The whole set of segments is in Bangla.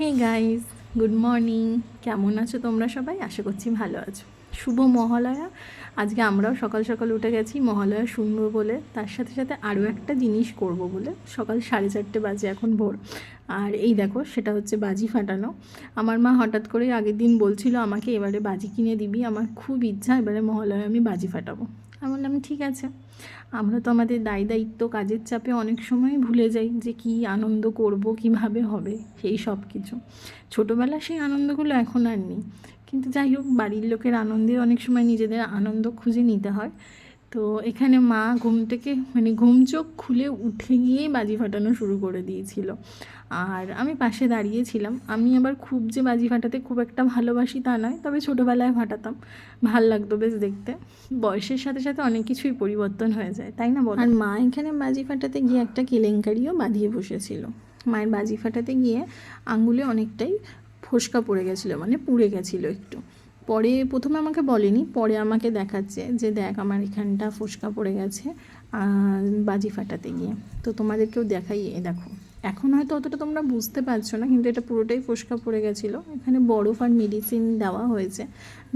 Hey guys, good morning. কেমন আছো তোমরা সবাই? আশা করছি ভালো আছো। শুভ মহালয়া। আজকে আমরাও সকাল সকাল উঠে গেছি মহালয়া শুনবো বলে, তার সাথে সাথে আরও একটা জিনিস করব বলে। সকাল 4:30 বাজে, এখন ভোর। আর এই দেখো, সেটা হচ্ছে বাজি ফাটানো। আমার মা হঠাৎ করে আগের দিন বলছিল আমাকে এবারে বাজি কিনে দিবি, আমার খুব ইচ্ছা এবারে মহালয়া আমি বাজি ফাটাবো। আমি বললাম ঠিক আছে। আমরা তো আমাদের দায়িত্ব কাজের চাপে অনেক সময় ভুলে যাই যে কী আনন্দ করব, কীভাবে হবে সেই সব কিছু। ছোটোবেলার সেই আনন্দগুলো এখন আর নেই, কিন্তু যাই হোক, বাড়ির লোকের আনন্দে অনেক সময় নিজেদের আনন্দ খুঁজে নিতে হয়। তো এখানে মা ঘুম থেকে ঘুম চোখ খুলে উঠে গিয়েই বাজি ফাটানো শুরু করে দিয়েছিল, আর আমি পাশে দাঁড়িয়েছিলাম। আমি আবার খুব যে বাজি ফাটাতে খুব একটা ভালোবাসি তা নয়, তবে ছোটোবেলায় ফাটাতাম, ভাল লাগতো বেশ দেখতে। বয়সের সাথে সাথে অনেক কিছুই পরিবর্তন হয়ে যায়, তাই না বলো? আর মা এখানে বাজি ফাটাতে গিয়ে একটা কেলেঙ্কারিও বাঁধিয়ে বসেছিল। মায়ের বাজি ফাটাতে গিয়ে আঙ্গুলে অনেকটাই ফোসকা পড়ে গেছিলো, মানে পুড়ে গেছিলো একটু। পরে প্রথমে আমাকে বলেনি, পরে আমাকে দেখাচ্ছে যে দেখ আমার এখানটা ফোসকা পড়ে গেছে বাজি ফাটাতে গিয়ে। তো তোমাদেরকেও দেখাই, দেখো। এখন হয়তো অতটা তোমরা বুঝতে পারছো না, কিন্তু এটা পুরোটাই ফোসকা পড়ে গেছিলো। এখানে বরফ আর মেডিসিন দেওয়া হয়েছে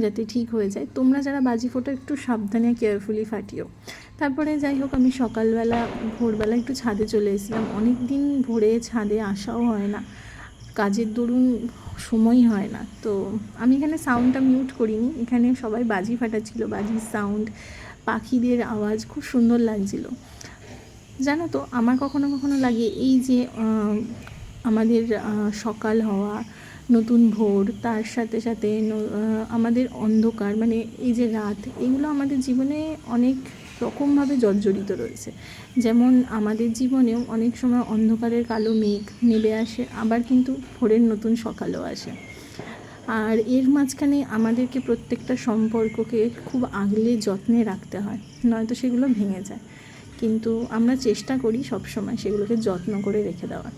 যাতে ঠিক হয়ে যায়। তোমরা যারা বাজি ফোটো একটু সাবধানে কেয়ারফুলি ফাটিও। তারপরে যাই হোক, আমি সকালবেলা ভোরবেলা একটু ছাদে চলে এসেছিলাম। অনেক দিন ভোরে ছাদে আসাও হয় না, কাজের দরুন সময়ই হয় না। তো আমি এখানে সাউন্ডটা মিউট করিনি, এখানে সবাই বাজি ফাটাচ্ছিল, বাজির সাউন্ড, পাখিদের আওয়াজ খুব সুন্দর লাগছিল। জানো তো, আমার কখনো কখনো লাগে এই যে আমাদের সকাল হওয়া, নতুন ভোর, তার সাথে সাথে আমাদের অন্ধকার, মানে এই যে রাত, এগুলো আমাদের জীবনে অনেক রকমভাবে জর্জরিত রয়েছে। যেমন আমাদের জীবনেও অনেক সময় অন্ধকারের কালো মেঘ নেমে আসে, আবার কিন্তু ভোরের নতুন সকালও আসে। আর এর মাঝখানে আমাদেরকে প্রত্যেকটা সম্পর্ককে খুব আগলে যত্নে রাখতে হয়, নয়তো সেগুলো ভেঙে যায়। কিন্তু আমরা চেষ্টা করি সবসময় সেগুলোকে যত্ন করে রেখে দেওয়ার।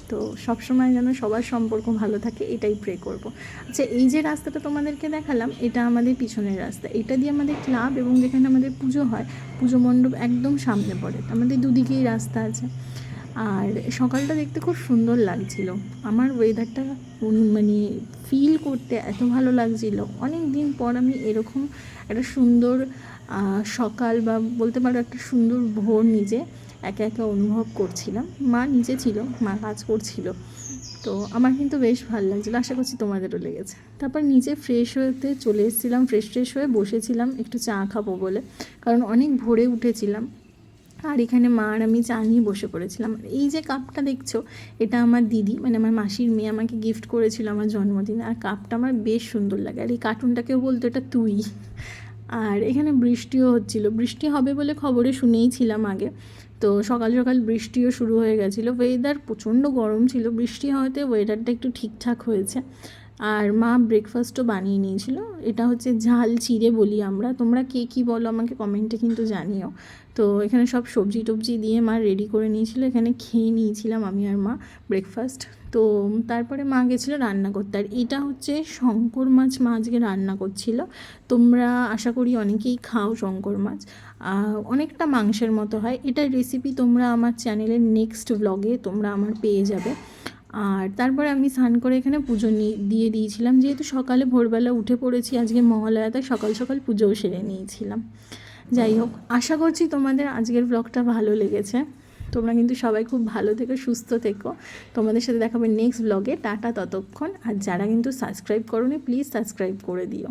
তো সবসময় যেন সবার সম্পর্ক ভালো থাকে, এটাই প্রে করব। আচ্ছা, এই যে রাস্তাটা তোমাদেরকে দেখালাম, এটা আমাদের পিছনের রাস্তা। এটা দিয়ে আমাদের ক্লাব এবং যেখানে আমাদের পুজো হয়, পুজো মণ্ডপ একদম সামনে পড়ে। আমাদের দুদিকেই রাস্তা আছে। আর সকালটা দেখতে খুব সুন্দর লাগছিল। আমার ওয়েদারটা মানে ফিল করতে এত ভালো লাগছিল। অনেক দিন পর আমি এরকম একটা সুন্দর সকাল, বা বলতে পারো একটা সুন্দর ভোর নিজে একা একা অনুভব করছিলাম। মা নিচে ছিল, মা কাজ করছিল। তো আমার কিন্তু বেশ ভালো লাগছিলো, আশা করছি তোমাদেরও লেগেছে। তারপর নিচে ফ্রেশ হতে চলে এসেছিলাম, ফ্রেশ হয়ে বসেছিলাম একটু চা খাবো বলে, কারণ অনেক ভোরে উঠেছিলাম। আর এখানে মা আর আমি চা নিয়ে বসে পড়েছিলাম। এই যে কাপটা দেখছো, এটা আমার দিদি, মানে আমার মাসির মেয়ে আমাকে গিফট করেছিল আমার জন্মদিনে। আর কাপটা আমার বেশ সুন্দর লাগে, আর এই কার্টুনটাকেও বলতো এটা তুই। আর এখানে বৃষ্টিও হচ্ছিল, বৃষ্টি হবে বলে খবরে শুনেইছিলাম আগে। তো সকাল সকাল বৃষ্টিও শুরু হয়ে গেছিলো। ওয়েদার প্রচণ্ড গরম ছিল, বৃষ্টি হওয়াতে ওয়েদারটা একটু ঠিকঠাক হয়েছে। আর মা ব্রেকফাস্টও বানিয়ে নিয়েছিল। এটা হচ্ছে ঝাল চিড়ে বলি আমরা, তোমরা কে কী বলো আমাকে কমেন্টে কিন্তু জানিও। তো এখানে সব সবজি টবজি দিয়ে মা রেডি করে নিয়েছিল, এখানে খেয়ে নিয়েছিলাম আমি আর মা ব্রেকফাস্ট। তো তারপরে মা গেছিলো রান্না করতে। আর এটা হচ্ছে শঙ্কর মাছ মা আজকে রান্না করছিল। তোমরা আশা করি অনেকেই খাও শঙ্কর মাছ, অনেকটা মাংসের মতো হয়। এটার রেসিপি তোমরা আমার চ্যানেলের নেক্সট ব্লগে তোমরা আমার পেয়ে যাবে। আর তারপরে আমি স্নান করে এখানে পুজো দিয়ে দিয়েছিলাম, যেহেতু সকালে ভোরবেলা উঠে পড়েছি আজকে মহালয়াতে, সকাল সকাল পুজোও সেরে নিয়েছিলাম। যাই হোক, আশা করছি তোমাদের আজকের ব্লগটা ভালো লেগেছে। তোমরা কিন্তু সবাই খুব ভালো থেকো, সুস্থ থেকো। তোমাদের সাথে দেখাবে নেক্সট ব্লগে। টাটা ততক্ষণ। আর যারা কিন্তু সাবস্ক্রাইব করোনি, প্লিজ সাবস্ক্রাইব করে দিও।